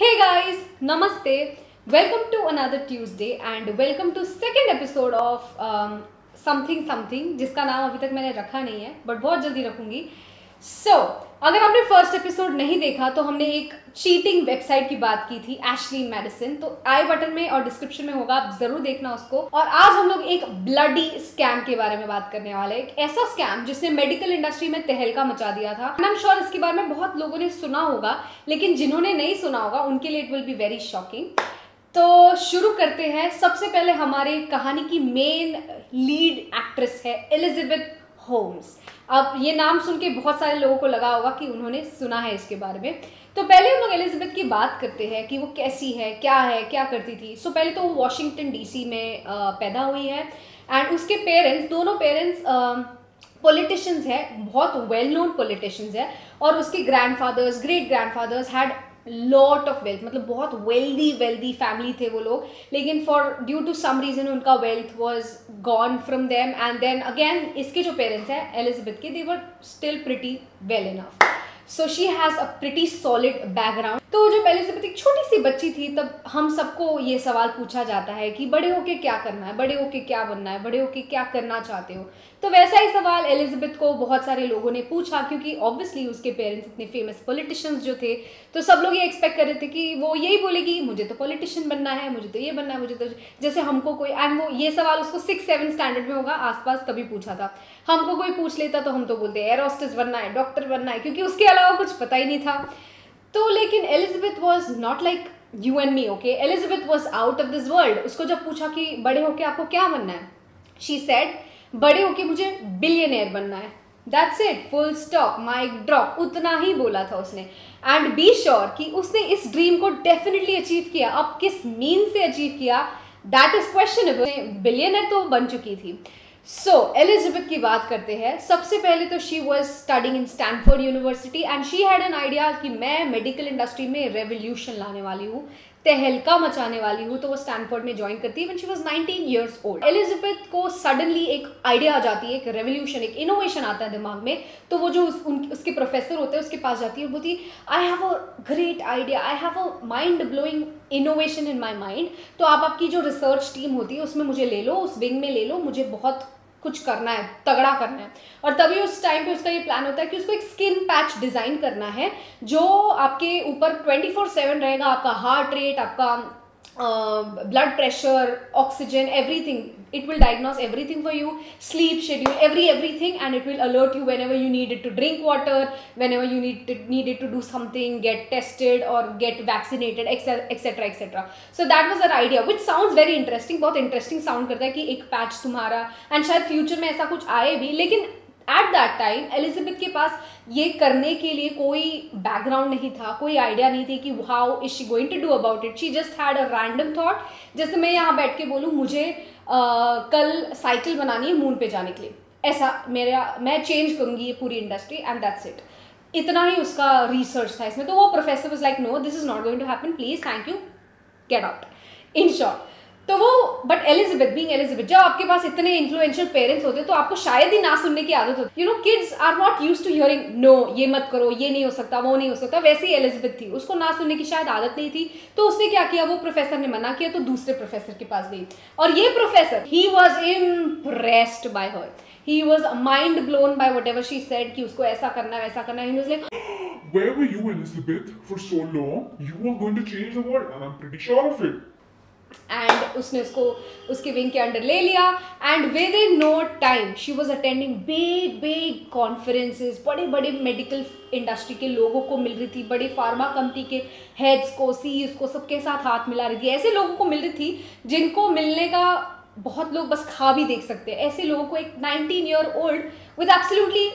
Hey guys, Namaste. Welcome to another Tuesday and welcome to second episode of something something जिसका नाम अभी तक मैंने रखा नहीं है बट बहुत जल्दी रखूंगी. अगर आपने फर्स्ट एपिसोड नहीं देखा तो हमने एक चीटिंग वेबसाइट की बात की थी, एशली मेडिसिन. तो आई बटन में और डिस्क्रिप्शन में होगा, आप जरूर देखना उसको. और आज हम लोग एक ब्लडी स्कैम के बारे में बात करने वाले हैं. एक ऐसा स्कैम जिसने मेडिकल इंडस्ट्री में तहलका मचा दिया था. आई एम श्योर इसके बारे में बहुत लोगों ने सुना होगा, लेकिन जिन्होंने नहीं सुना होगा उनके लिए it will be very shocking. तो शुरू करते हैं. सबसे पहले हमारे कहानी की मेन लीड एक्ट्रेस है एलिजाबेथ होम्स. अब ये नाम सुन के बहुत सारे लोगों को लगा होगा कि उन्होंने सुना है इसके बारे में. तो पहले हम लोग एलिजाबेथ की बात करते हैं कि वो कैसी है, क्या करती थी. पहले तो वो वॉशिंगटन डीसी में पैदा हुई है एंड उसके पेरेंट्स, दोनों पेरेंट्स पॉलिटिशियंस है, बहुत वेल नोन पॉलिटिशियंस है. और उसके grandfathers, great grandfathers had lot of wealth, मतलब बहुत वेल्दी फैमिली थे वो लोग. लेकिन for due to some reason उनका wealth was gone from them. And then again इसके जो पेरेंट्स हैं एलिजाबेथ के, they were still pretty well enough. So she has a pretty solid background. तो जब एलिजाबेथ एक छोटी सी बच्ची थी तब हम सबको ये सवाल पूछा जाता है कि बड़े होके क्या करना है, बड़े होके क्या बनना है, बड़े होके क्या करना चाहते हो. तो वैसा ही सवाल एलिजाबेथ को बहुत सारे लोगों ने पूछा, क्योंकि ऑब्वियसली उसके पेरेंट्स इतने फेमस पॉलिटिशियंस जो थे, तो सब लोग ये एक्सपेक्ट कर रहे थे कि वो यही बोलेगी मुझे तो पॉलिटिशियन बनना है, मुझे तो ये बनना है, मुझे तो जैसे हमको कोई, एंड वो ये सवाल उसको 6-7 स्टैंडर्ड में होगा आसपास तभी पूछा था. हमको कोई पूछ लेता तो हम तो बोलते एयर होस्टेस बनना है, डॉक्टर बनना है, क्योंकि उसके अलावा कुछ पता ही नहीं था. तो लेकिन Elizabeth was not like you and me. Okay, Elizabeth was out of this world. उसको जब पूछा कि बड़े होके आपको क्या बनना है, शी सेड बड़े होके मुझे बिलियनेयर बनना है. That's it, full stop, mic drop. उतना ही बोला था उसने. एंड बी श्योर कि उसने इस ड्रीम को डेफिनेटली अचीव किया. अब किस मीन से अचीव किया, दैट इज क्वेश्चनेबल. बिलियनेयर तो बन चुकी थी. एलिजाबेथ की बात करते हैं. सबसे पहले तो she was studying in Stanford university and she had an idea कि मैं मेडिकल इंडस्ट्री में रेवोल्यूशन लाने वाली हूँ, तहलका मचाने वाली हूँ. तो वो स्टैनफोर्ड में ज्वाइन करती है when she was 19 years old. Elizabeth को सडनली एक आइडिया आ जाती है, एक रेवोल्यूशन, एक इनोवेशन आता है दिमाग में. तो वो जो उसके प्रोफेसर होते हैं उसके पास जाती है, बोलती I have a great idea, I have a mind blowing innovation in my mind. तो आप आपकी जो रिसर्च टीम होती है उसमें मुझे ले लो, उस विंग में ले लो, मुझे बहुत कुछ करना है, तगड़ा करना है. और तभी उस टाइम पे उसका ये प्लान होता है कि उसको एक स्किन पैच डिजाइन करना है जो आपके ऊपर 24/7 रहेगा. आपका हार्ट रेट, आपका blood pressure, oxygen, everything. It will diagnose everything for you, sleep schedule, everything, and it will alert you whenever you needed to drink water, whenever you needed to do something, get tested or get vaccinated, etc. So that was our idea, which sounds very interesting. बहुत interesting sound करता है कि एक patch तुम्हारा, and शायद future में ऐसा कुछ आए भी. लेकिन एट दैट टाइम एलिजाबेथ के पास ये करने के लिए कोई बैकग्राउंड नहीं था, कोई आइडिया नहीं थी कि how is she going to do about it. She just had a random thought. जैसे मैं यहाँ बैठ के बोलूँ मुझे कल साइकिल बनानी है मून पे जाने के लिए, ऐसा मैं चेंज करूँगी ये पूरी इंडस्ट्री, एंड दैट्स इट. इतना ही उसका रिसर्च था इसमें. तो वो professor was like no, this is not going to happen, please, thank you, get out, in short. तो वो, बट एलिजाबेथ बीइंग एलिजाबेथ, जब आपके पास इतने इन्फ्लुएंशियल पेरेंट्स होते तो आपको शायद ही ना सुनने की आदत होती. You know, kids are not used to hearing no, ये मत करो, ये नहीं हो सकता, वो नहीं हो सकता. वैसे ही एलिजाबेथ थी, उसको ना सुनने की शायद आदत नहीं थी. तो उसने क्या किया, वो प्रोफेसर ने मना किया तो दूसरे प्रोफेसर के पास गई. और ये professor, he was impressed by her. He was mind blown by whatever she said कि उसको ऐसा करना है, वैसा करना है. He was like, Where were you, Elizabeth, for so long? You are going to change the world, and I'm pretty sure of it. And उसने उसको उसके विंग के अंडर ले लिया. And within no time she was attending big conferences. बड़े medical industry के लोगों को मिल रही थी, बड़े फार्मा कंपनी के हेड्स को, सीईओ को, सबके साथ हाथ मिला रही थी. ऐसे लोगों को मिल रही थी जिनको मिलने का बहुत लोग बस खा भी देख सकते हैं. ऐसे लोगों को एक 19 year old विद एब्सोल्युटली,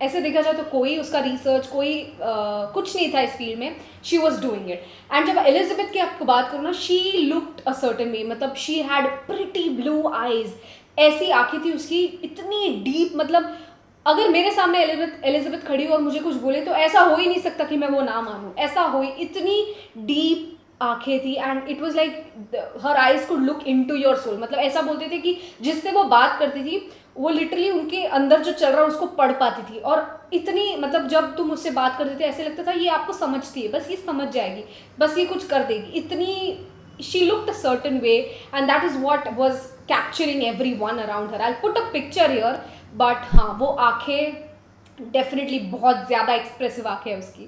ऐसे देखा जाए तो कोई उसका रिसर्च, कोई कुछ नहीं था इस फील्ड में, she was doing it. And जब एलिजाबेथ की आपको बात करूँ ना, she looked a certain way, मतलब she had pretty blue eyes. ऐसी आंखें थी उसकी, इतनी डीप, मतलब अगर मेरे सामने एलिजाबेथ खड़ी हो और मुझे कुछ बोले तो ऐसा हो ही नहीं सकता कि मैं वो ना मानूं. ऐसा हो ही, इतनी डीप आंखें थी. And it was like her eyes could look into your soul. मतलब ऐसा बोलते थे कि जिससे वो बात करती थी वो लिटरली उनके अंदर जो चल रहा है उसको पढ़ पाती थी। और इतनी मतलब जब तुम उससे बात करते थे ऐसे लगता था ये आपको समझती है, बस ये समझ जाएगी, बस ये कुछ कर देगी, इतनी she looked a certain way and that is what was capturing everyone around her. I'll put a picture here, but हाँ वो आंखें डेफिनेटली बहुत ज़्यादा एक्सप्रेसिव आंखें है उसकी।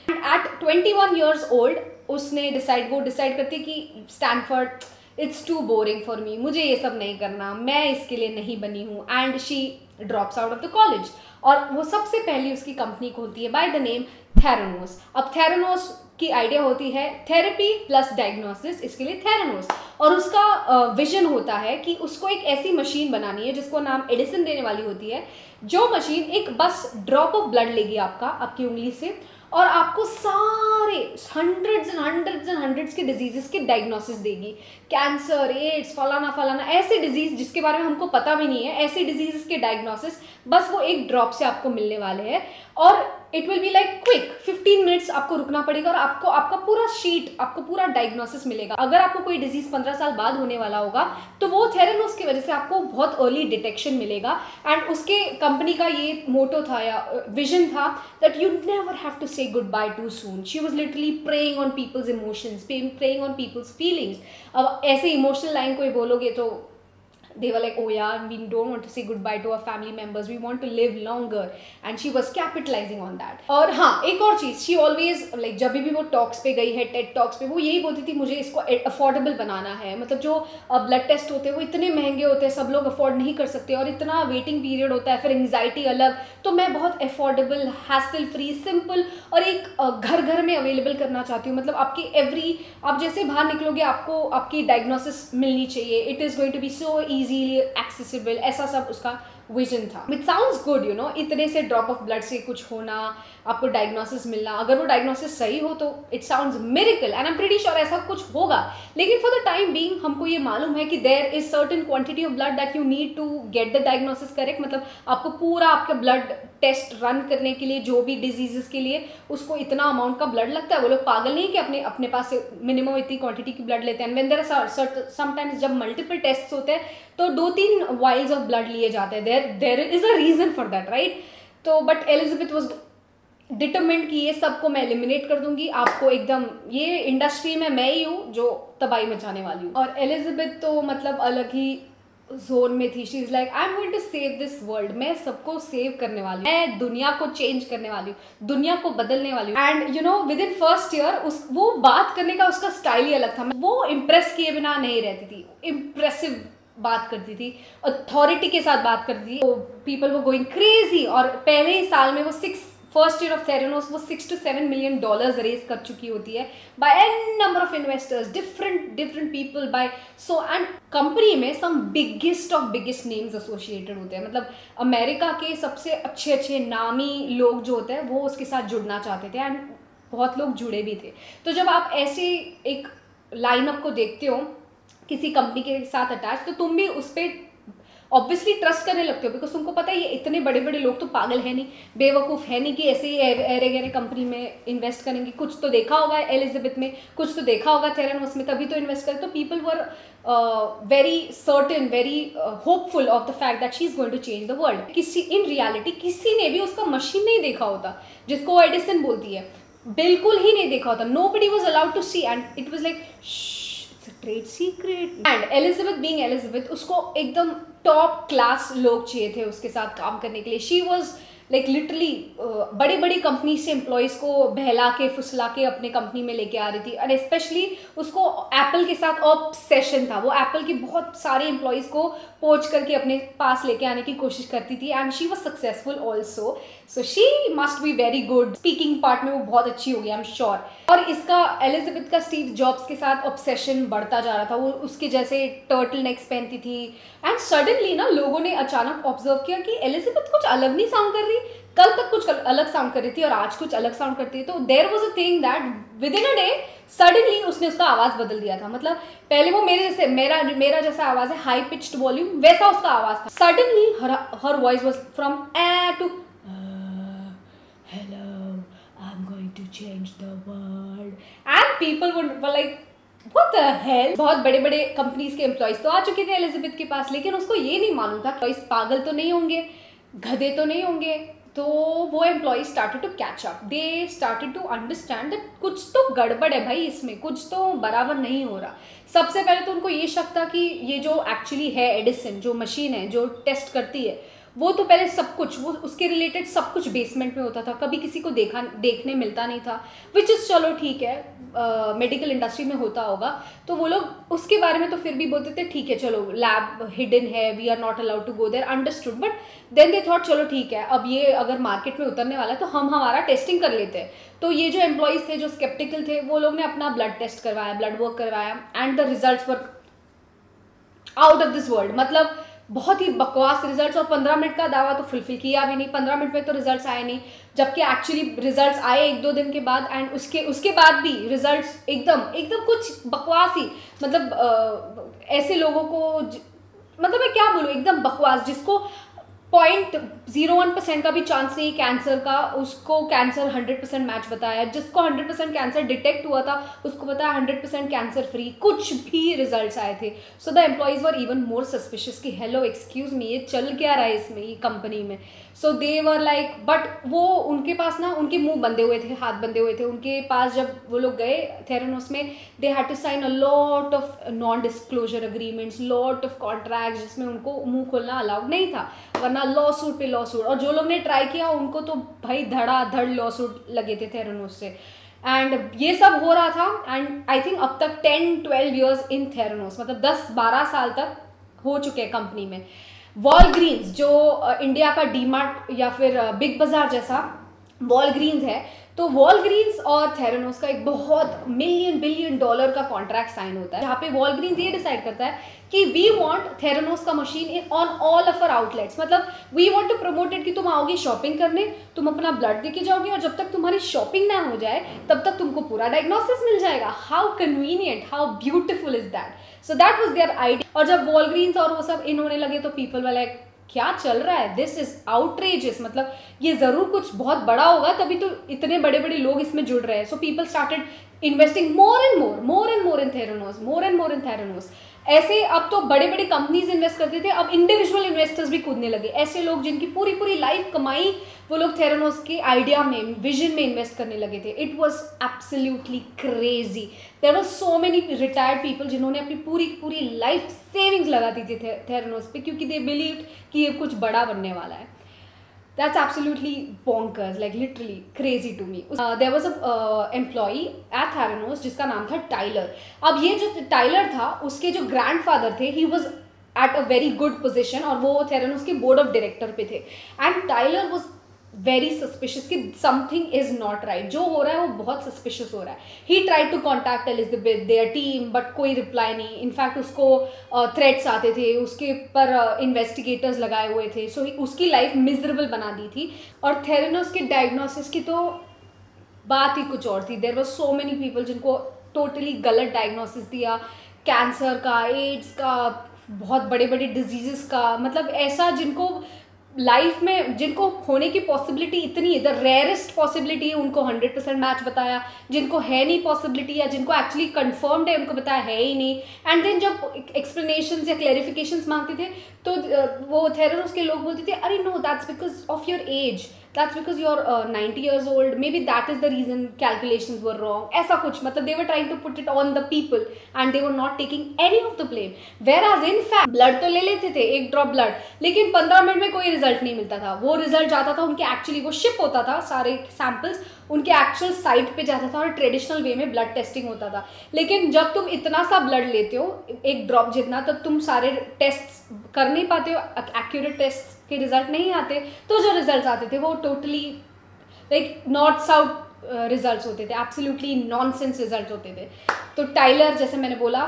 एट 21 years old उसने वो डिसाइड करती कि Stanford it's too boring for me, मुझे ये सब नहीं करना, मैं इसके लिए नहीं बनी हूँ, and she drops out of the college. और वो सबसे पहली उसकी कंपनी खोलती है बाय द नेम थेरानोस। अब थेरानोस की आइडिया होती है थेरेपी प्लस डायग्नोसिस, इसके लिए थेरानोस। और उसका विजन होता है कि उसको एक ऐसी मशीन बनानी है जिसको नाम एडिसन देने वाली होती है, जो मशीन एक बस ड्रॉप ऑफ ब्लड लेगी आपकी उंगली से और आपको सारे हंड्रेड्स के डिजीजेस के डायग्नोसिस देगी। कैंसर, एड्स, फलाना ऐसे डिजीज जिसके बारे में हमको पता भी नहीं है, ऐसे डिजीजेस के डायग्नोसिस बस वो एक ड्रॉप से आपको मिलने वाले हैं। और it will be like quick, 15 minutes आपको रुकना पड़ेगा और आपका पूरा शीट, आपको पूरा डायग्नोसिस मिलेगा। अगर आपको कोई डिजीज 15 साल बाद होने वाला होगा तो वो थेरानोस की वजह से आपको बहुत अर्ली डिटेक्शन मिलेगा। एंड उसके कंपनी का ये मोटो था या विजन था that you never have to say goodbye too soon. She was literally preying on people's emotions, preying on people's feelings. अब ऐसे इमोशनल लाइन कोई बोलोगे तो they were like, oh yeah, we don't want to say goodbye to our family members, we want to live longer, and she was capitalizing on that. और हाँ एक और चीज़, she always like जब भी वो टॉक्स पे गई है, टेड टॉक्स पे, वो यही बोलती थी मुझे इसको अफोर्डेबल बनाना है। मतलब जो ब्लड टेस्ट होते हैं वो इतने महंगे होते हैं, सब लोग अफोर्ड नहीं कर सकते और इतना वेटिंग पीरियड होता है, फिर एंग्जाइटी अलग। तो मैं बहुत अफोर्डेबल, हैसल फ्री, सिंपल और एक घर घर में अवेलेबल करना चाहती हूँ। मतलब आपकी आप जैसे बाहर निकलोगे आपको आपकी डायग्नोसिस मिलनी चाहिए, it is going to be so easily accessible, ऐसा सब उसका विजन था। It sounds good you know, इतने से ड्रॉप ऑफ ब्लड से कुछ होना, आपको डायग्नोसिस मिलना, अगर वो डायग्नोसिस सही हो तो it sounds miracle and I am pretty sure ऐसा कुछ होगा। लेकिन फॉर द टाइम बीइंग हमको ये मालूम है कि there is certain quantity of blood that you need to get the diagnosis correct. मतलब आपको पूरा आपका ब्लड टेस्ट रन करने के लिए जो भी डिजीजेस के लिए उसको इतना अमाउंट का ब्लड लगता है। वो लोग पागल नहीं कि अपने पास से मिनिमम इतनी क्वांटिटी की ब्लड लेते हैं। व्हेन देयर आर समटाइम्स जब मल्टीपल टेस्ट होते हैं तो 2-3 वाइल्स ऑफ ब्लड लिए जाते हैं। There is a reason for that right. तो बट एलिजाबेथ वाज डिटरमिन्ड कि ये सबको मैं एलिमिनेट कर दूंगी, आपको एकदम ये इंडस्ट्री में मैं ही हूँ जो तबाही मचाने वाली हूँ। और एलिजाबेथ तो मतलब अलग ही जोन में थी। She is like I am going to save this world, मैं सबको सेव करने वाली हूँ, मैं दुनिया को चेंज करने वाली हूँ, दुनिया को बदलने वाली हूँ। And you know with in first year वो बात करने का उसका स्टाइल ही अलग था। वो इम्प्रेस किए बिना नहीं रहती थी, इम्प्रेसिव बात करती थी, अथॉरिटी के साथ बात करती थी। तो पीपल वो गोइंग क्रेजी। और पहले ही साल में वो फर्स्ट ईयर ऑफ थेरानोस वो $6 to 7 million रेज कर चुकी होती है by an number of investors, different people by so. And company में some biggest of biggest names associated होते हैं। मतलब अमेरिका के सबसे अच्छे नामी लोग जो होते हैं वो उसके साथ जुड़ना चाहते थे एंड बहुत लोग जुड़े भी थे। तो जब आप ऐसे एक लाइनअप को देखते हो किसी कंपनी के साथ अटैच, तो तुम भी उस पर ऑब्वियसली ट्रस्ट करने लगते हो, बिकॉज तुमको पता है ये इतने बड़े बड़े लोग तो पागल है नहीं, बेवकूफ़ है नहीं कि ऐसे ही अरे गहरे कंपनी में इन्वेस्ट करेंगे। कुछ तो देखा होगा एलिजाबेथ में, कुछ तो देखा होगा थेरानोस में, तभी तो इन्वेस्ट करें। तो people were very certain, very hopeful of the fact that she is going to change the world. किसी इन रियलिटी किसी ने भी उसका मशीन नहीं देखा होता जिसको वो एडिसन बोलती है, बिल्कुल ही नहीं देखा होता। Nobody was allowed to see and it was like trade secret. And Elizabeth being Elizabeth उसको एकदम टॉप क्लास लोग चाहिए थे उसके साथ काम करने के लिए। शी वॉज लाइक लिटरली बड़ी बड़ी कंपनी से एम्प्लॉयज़ को बहला के फुसला के अपने कंपनी में लेके आ रही थी। और स्पेशली उसको एप्पल के साथ ऑब्सेशन था, वो एप्पल के बहुत सारे एम्प्लॉयज़ को पोच करके अपने पास लेके आने की कोशिश करती थी and she was successful also. So she must be very good, speaking part में वो बहुत अच्छी होगी आई एम श्योर। और इसका एलिजाबेथ का स्टीव जॉब्स के साथ ऑब्सेशन बढ़ता जा रहा था। वो उसके जैसे टर्टल नेक्स पहनती थी एंड सडनली ना लोगों ने अचानक ऑब्जर्व किया कि एलिजाबेथ कुछ अलग नहीं साउंड कर रही, कल तक कुछ अलग साउंड कर रही थी और आज कुछ अलग साउंड करती है। तो there was a thing that within a day suddenly उसने उसका आवाज़ बदल दिया था। मतलब पहले वो मेरा जैसा आवाज़ है हाई पिच्ड वॉल्यूम, वैसा उसका आवाज़ था। Suddenly her voice was from a to hello, I'm going to change the world, and people were like What the hell? बहुत बड़े बड़े कंपनीज के एम्प्लॉयज तो आ चुके थे एलिजाबेथ के पास, लेकिन उसको ये नहीं मालूम था एम्प्लॉयज पागल तो नहीं होंगे, गधे तो नहीं होंगे। तो वो employees started to catch up, they started to understand that कुछ तो गड़बड़ है भाई, इसमें कुछ तो बराबर नहीं हो रहा। सबसे पहले तो उनको ये शक था कि ये जो एक्चुअली है एडिसन, जो मशीन है जो टेस्ट करती है, वो तो पहले सब कुछ, वो उसके रिलेटेड सब कुछ बेसमेंट में होता था, कभी किसी को देखने मिलता नहीं था, विच इज़ चलो ठीक है, मेडिकल इंडस्ट्री में होता होगा। तो वो लोग उसके बारे में तो फिर भी बोलते थे ठीक है चलो लैब हिडन है, we are not allowed to go there, understood. But then they thought चलो ठीक है, अब ये अगर मार्केट में उतरने वाला है तो हम हमारा टेस्टिंग कर लेते हैं। तो ये जो एम्प्लॉयज थे जो स्केप्टिकल थे, वो लोग ने अपना ब्लड टेस्ट करवाया, ब्लड वर्क करवाया, and the results were out of this world. मतलब बहुत ही बकवास रिजल्ट्स, और 15 मिनट का दावा तो फुलफिल किया भी नहीं, 15 मिनट में तो रिजल्ट्स आए नहीं, जबकि एक्चुअली रिजल्ट्स आए 1-2 दिन के बाद, एंड उसके बाद भी रिजल्ट्स एकदम कुछ बकवास ही। मतलब ऐसे लोगों को मतलब मैं क्या बोलूँ, एकदम बकवास, जिसको 0.01% का भी चांस नहीं कैंसर का, उसको कैंसर 100% मैच बताया, जिसको 100% कैंसर डिटेक्ट हुआ था उसको बताया 100% कैंसर फ्री, कुछ भी रिजल्ट्स आए थे। So the employees were even more suspicious कि हेलो एक्सक्यूज मी, ये चल क्या रहा है इसमें, ये कंपनी में। सो दे वर लाइक, बट वो उनके पास ना, उनके मुंह बंधे हुए थे, हाथ बंधे हुए थे उनके पास। जब वो लोग गए थेरानोस में, they had to sign a lot of non disclosure agreements, lot of contracts, जिसमें उनको मुंह खोलना अलाउड नहीं था, वरना लॉ सूट पे लॉ सूट। और जो लोग ने ट्राई किया उनको तो भाई धड़ाधड़ लॉ सूट लगे थे थेरानोस से। एंड ये सब हो रहा था, एंड आई थिंक अब तक 10-12 ईयर्स इन थेरानोस, मतलब 10-12 साल तक हो चुके हैं कंपनी में। वॉलग्रीन्स जो इंडिया का डीमार्ट या फिर बिग बाजार जैसा वॉलग्रीन्स है, तो वॉलग्रीन्स और थेरानोस का एक बहुत $1 बिलियन का कॉन्ट्रैक्ट साइन होता है, जहाँ पे वॉलग्रीन्स ये डिसाइड करता है कि वी वांट थेरानोस का machine in on all of our outlets. मतलब we want to promote it कि तुम आओगे शॉपिंग करने, तुम अपना ब्लड देके जाओगे, और जब तक तुम्हारी शॉपिंग ना हो जाए तब तक तुमको पूरा डायग्नोसिस मिल जाएगा। How convenient, how beautiful is that. So that was their idea. और जब वॉलग्रीन्स और वो सब इन होने लगे तो पीपल वर लाइक क्या चल रहा है, दिस इज आउटरेजियस, मतलब ये जरूर कुछ बहुत बड़ा होगा तभी तो इतने बड़े बड़े लोग इसमें जुड़ रहे हैं। So people started investing more and more in Theranos. ऐसे अब तो बड़े बड़े कंपनीज इन्वेस्ट करते थे, अब इंडिविजुअल इन्वेस्टर्स भी कूदने लगे। ऐसे लोग जिनकी पूरी पूरी लाइफ कमाई, वो लोग थेरानोस के आइडिया में, विजन में इन्वेस्ट करने लगे थे। It was absolutely crazy. There were so many retired people जिन्होंने अपनी पूरी लाइफ सेविंग्स लगा दी थी थेरानोस पे, क्योंकि दे बिलीव्ड कि ये कुछ बड़ा बनने वाला है। That's absolutely bonkers, like literally crazy to me. There was a employee at Theranos जिसका नाम था टाइलर। अब ये जो टाइलर था, उसके जो ग्रैंडफादर थे, he was at a very good position, और वो थेरानोस के बोर्ड ऑफ डायरेक्टर पे थे। And Tyler was very suspicious कि समथिंग इज नॉट राइट, जो हो रहा है वो बहुत सस्पिशियस हो रहा है। He tried to contact Elizabeth their team, but कोई रिप्लाई नहीं। इनफैक्ट उसको थ्रेट्स आते थे, उसके पर इन्वेस्टिगेटर्स लगाए हुए थे। सो उसकी लाइफ मिजरेबल बना दी थी। और थेरानोस के डायग्नोसिस की तो बात ही कुछ और थी। There were so many people जिनको टोटली गलत डायग्नोसिस दिया, कैंसर का, एड्स का, बहुत बड़े बड़े डिजीजेस का, मतलब ऐसा जिनको लाइफ में, जिनको होने की पॉसिबिलिटी इतनी है, द रेयरेस्ट पॉसिबिलिटी है, उनको 100% मैच बताया। जिनको है नहीं पॉसिबिलिटी, या जिनको एक्चुअली कंफर्म्ड है, उनको बताया है ही नहीं। एंड देन जब एक्सप्लेनेशंस या क्लैरिफिकेशंस मांगते थे तो वो थेरानोस के लोग बोलते थे, अरे no, that's because of your age, that's because you're 90 years old, maybe that is the reason calculations were wrong, ऐसा कुछ। मतलब they were trying to put it on the people and they were not taking any of the blame, whereas in fact blood तो ले लेते थे, एक drop blood, लेकिन 15 minute में कोई रिजल्ट नहीं मिलता था। वो रिजल्ट जाता था उनके, एक्चुअली वो शिप होता था, सारे सैंपल्स उनके एक्चुअल साइट पे जाता था और ट्रेडिशनल वे में ब्लड टेस्टिंग होता था। लेकिन जब तुम इतना सा ब्लड लेते हो, एक ड्रॉप जितना, तब तुम सारे टेस्ट कर नहीं पाते हो, एक्यूरेट टेस्ट के रिजल्ट नहीं आते। तो जो रिजल्ट आते थे वो totally like north south results होते थे, एब्सोल्युटली नॉनसेंस रिजल्ट होते थे। तो टाइलर, जैसे मैंने बोला,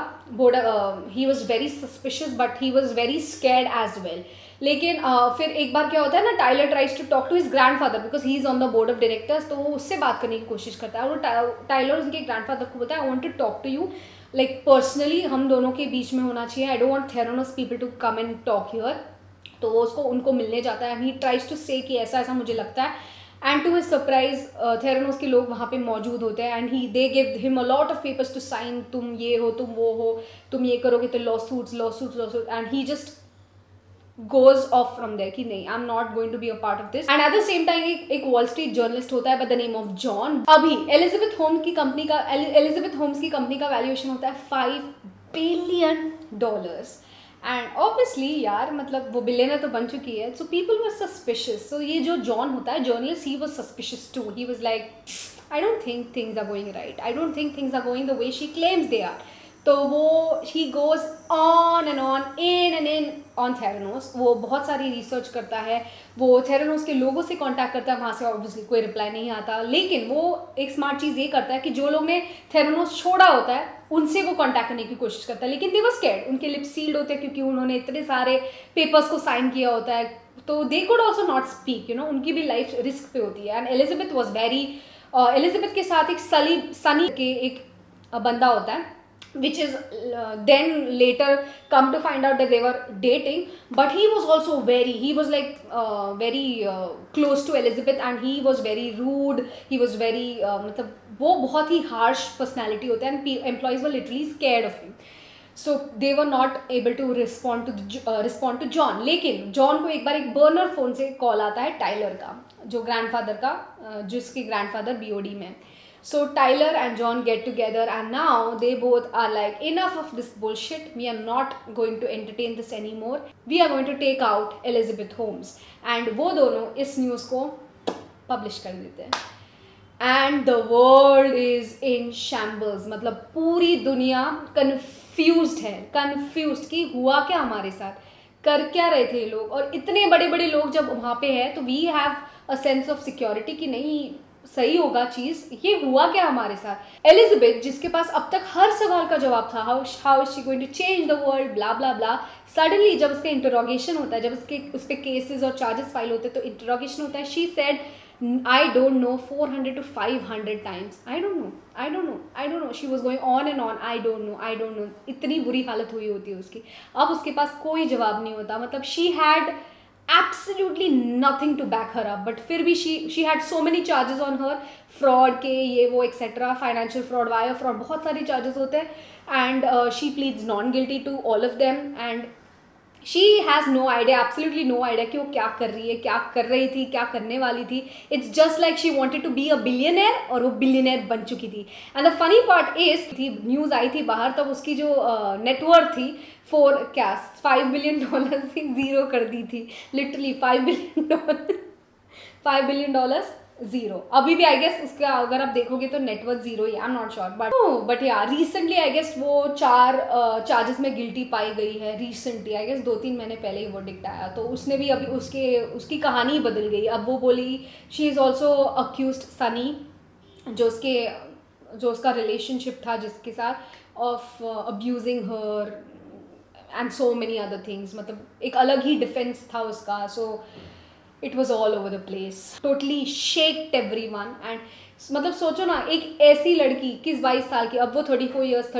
he was very suspicious but he was very scared as well. लेकिन फिर एक बार क्या होता है ना, Tyler tries to talk to his grandfather because he is on the board of directors, तो वो उससे बात करने की कोशिश करता है। और वो टाइलर उनके ग्रैंडफादर को बोलता है, I want to talk to you, like personally हम दोनों के बीच में होना चाहिए, I don't want Theranos people to come and talk here. तो वो उनको मिलने जाता है, एंड ही ट्राइज टू से कि ऐसा ऐसा मुझे लगता है। And to his surprise Theranos के लोग वहाँ पे मौजूद होते हैं and they give him a lot of papers to sign, तुम ये हो, तुम वो हो, तुम ये करोगे तो law suits, and he just goes off from there कि नहीं, I'm not going to be a part of this. And at the same time एक वॉल स्ट्रीट जर्नलिस्ट होता है by the name of John. अभी Elizabeth Holmes की company का valuation होता है $5 billion. एंड ऑब्वियसली यार मतलब वो बिलियनर तो बन चुकी है, सो पीपल वर सस्पिशियस. सो ये जो जॉन होता है journalist, he was suspicious too. He was like I don't think things are going right, I don't think things are going the way she claims they are. तो वो he goes on and in on Theranos. वो बहुत सारी research करता है, वो थेरेनोस के लोगों से कांटेक्ट करता है, वहाँ से ऑब्वियसली कोई रिप्लाई नहीं आता. लेकिन वो एक स्मार्ट चीज़ ये करता है कि जो लोग ने थेरेनोस छोड़ा होता है उनसे वो कांटेक्ट करने की कोशिश करता है. लेकिन दे वर स्कैर्ड, उनके लिप्स सील्ड होते हैं क्योंकि उन्होंने इतने सारे पेपर्स को साइन किया होता है. तो they could also not speak, उनकी भी लाइफ रिस्क पे होती है. And Elizabeth was very, Elizabeth के साथ एक सनी के एक बंदा होता है, which is then later come to find out that they were dating, but he was also he was like very close to Elizabeth and he was very rude, he was very मतलब वो बहुत ही harsh personality होता है and employees were literally scared of him, so they were not able to respond to John. लेकिन John को एक बार एक burner phone से कॉल आता है टाइलर का, जो ग्रैंडफादर का, जिसके ग्रैंडफादर BOD में. So Tyler and John get together and now they both are like, enough of this bullshit, we are not going to entertain this anymore, we are going to take out Elizabeth Holmes. And वो दोनों इस news को publish कर देते हैं. And the world is in shambles. मतलब पूरी दुनिया confused कि हुआ क्या हमारे साथ, कर क्या रहे थे ये लोग. और इतने बड़े बड़े लोग जब वहाँ पे हैं तो we have a sense of security कि नहीं सही होगा चीज़, ये हुआ क्या हमारे साथ. एलिजाबेथ जिसके पास अब तक हर सवाल का जवाब था, how is she going to change the world, blah blah blah, suddenly जब उसका इंटरोगेशन होता है, जब उस पर केसेस और चार्जेस फाइल होते हैं तो इंटरोगेशन होता है, she said I don't no 400 to 500 times, I don't no, she was going on and on, I don't no, इतनी बुरी हालत हुई होती है उसकी. अब उसके पास कोई जवाब नहीं होता. मतलब she had absolutely nothing to back her up, but फिर भी she had so many charges on her, fraud के ये वो etc, financial fraud, wire fraud, बहुत सारे charges होते हैं. And she pleads non guilty to all of them and she has no idea, absolutely no idea कि वो क्या कर रही है, क्या कर रही थी, क्या करने वाली थी. It's just like she wanted to be a billionaire और वो billionaire बन चुकी थी. And the funny part is, news आई थी बाहर तब उसकी जो नेटवर्थ थी $5 billion से ज़ीरो कर दी थी. Literally $5 billion zero. अभी भी आई गेस उसका अगर आप देखोगे तो network zero he, I am not sure, but या रिसेंटली आई गेस वो 4 चार्जेस में गिल्टी पाई गई है. रिसेंटली आई गेस 2-3 महीने पहले ही वर्डिक्ट आया, तो उसने भी अभी उसकी कहानी बदल गई. अब वो बोली she is also accused Sunny, जो उसका रिलेशनशिप था जिसके साथ, of abusing her and so many other things. मतलब एक अलग ही डिफेंस था उसका. So it was all over the place, totally shaked everyone. And मतलब सोचो ना, एक ऐसी लड़की 21-22 साल की, अब वो 35 ईयर्स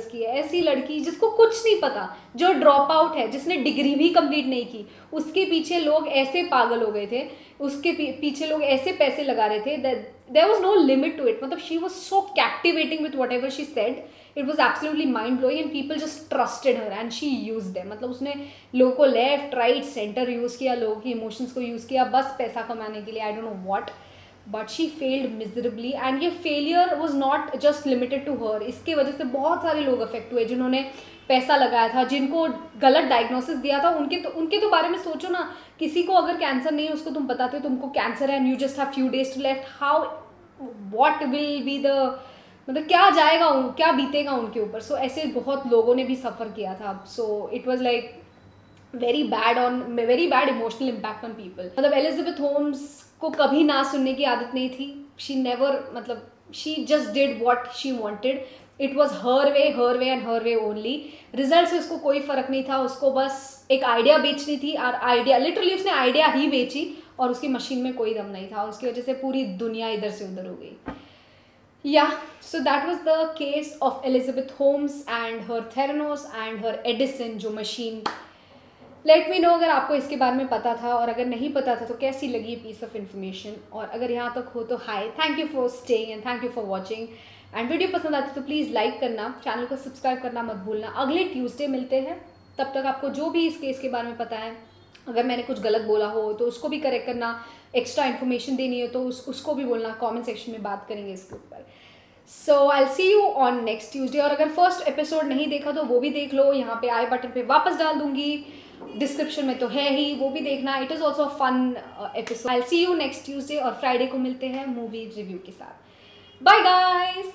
की है, ऐसी लड़की जिसको कुछ नहीं पता, जो ड्रॉप आउट है, जिसने डिग्री भी कंप्लीट नहीं की, उसके पीछे लोग ऐसे पागल हो गए थे, उसके पीछे लोग ऐसे पैसे लगा रहे थे, there was no limit to it. मतलब she was so captivating with whatever she said, it was absolutely mind blowing and people just trusted her and she use them. मतलब उसने लोगों को लेफ्ट राइट सेंटर यूज़ किया, लोगों की emotions को use किया बस पैसा कमाने के लिए, I don't know what, but she failed miserably. And ये failure was not just limited to her, इसके वजह से बहुत सारे लोग अफेक्ट हुए जिन्होंने पैसा लगाया था, जिनको गलत डायग्नोसिस दिया था. उनके तो बारे में सोचो ना, किसी को अगर कैंसर नहीं है उसको तुम बताते हो तुमको कैंसर है and you just have few days to left, how what will be the, मतलब क्या बीतेगा उनके ऊपर. सो ऐसे बहुत लोगों ने भी सफ़र किया था. So it was like very bad emotional impact on people. मतलब एलिजाबेथ होम्स को कभी ना सुनने की आदत नहीं थी. शी नेवर, मतलब she just did what she wanted. It was her way and her way only. Result से उसको कोई फ़र्क नहीं था, उसको बस एक आइडिया बेचनी थी, और आइडिया लिटरली उसने आइडिया ही बेची और उसकी मशीन में कोई दम नहीं था. उसकी वजह से पूरी दुनिया इधर से उधर हो गई. Yeah, so that was the case of Elizabeth Holmes and her Theranos and her Edison जो machine लेट मी नो अगर आपको इसके बारे में पता था, और अगर नहीं पता था तो कैसी लगी ये पीस ऑफ इन्फॉर्मेशन। और अगर यहाँ तक हो तो hi, thank you for staying and thank you for watching. And video पसंद आती तो प्लीज़ लाइक करना, चैनल को सब्सक्राइब करना मत भूलना। अगले ट्यूसडे मिलते हैं, तब तक आपको जो भी इस केस के बारे में पता है, अगर मैंने कुछ गलत बोला हो तो उसको भी करेक्ट करना, एक्स्ट्रा इन्फॉर्मेशन देनी हो तो उसको भी बोलना, कमेंट सेक्शन में बात करेंगे इसके ऊपर। So I will see you on next Tuesday. और अगर फर्स्ट एपिसोड नहीं देखा तो वो भी देख लो, यहाँ पे आई बटन पे वापस डाल दूंगी, डिस्क्रिप्शन में तो है ही, वो भी देखना। It is also fun episode. I will see you next Tuesday, और फ्राइडे को मिलते हैं मूवी रिव्यू के साथ। Bye guys.